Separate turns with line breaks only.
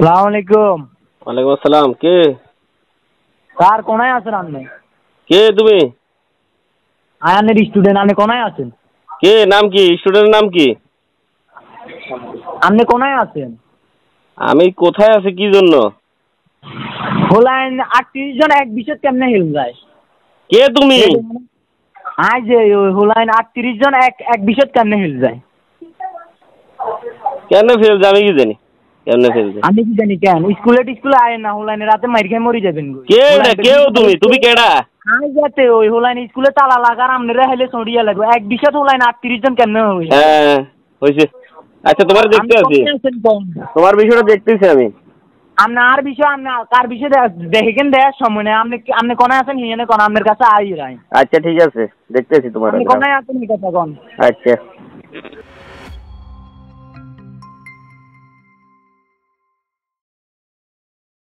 সালাম আলাইকুম।
ওয়ালাইকুম আসসালাম। কে
স্যার কোনায় আছেন আপনি?
কে তুমি?
আয়ানের স্টুডেন্ট। আপনি কোনায় আছেন?
কে নাম কি? স্টুডেন্টের নাম কি?
আপনি কোনায় আছেন?
আমি কোথায় আছি কি জন্য?
হোলাইন 38 জন এক বিশেষ কেমনে হেল যায়?
কে তুমি?
আই যে হোলাইন 38 জন এক বিশেষ কেমনে হেল যায়?
কেন ফেল আমি কি জানি কেমনে ফেল যায়?
আমি কি জানি কেন? স্কুলে আয় না, হোলাইনে রাতে মাইর খেয়ে মরি যাবেন গো।
কে না কেউ তুমি কেডা?
আই যাতে ওই হোলাইন স্কুলে তালা লাগার আমনেরা হেলে সরিয়া লাগবে। এক বিশেষ হোলাইন 38 জন কেমনে হই?
হ্যাঁ হইছে। আচ্ছা তোমার দেখতে আছি, তোমার বিষয়টা দেখতেছি আমি।
আপনার বিষয় আপনি কার বিষয় দেখেন দেওয়ার সময় নেই। আপনি কোনায় আছেন হিয়ানে কোন আপনার কাছে আই রাই।
আচ্ছা ঠিক আছে দেখতেছি তোমার।
আপনি কোনায় আছেন এই কথা কোন।
আচ্ছা।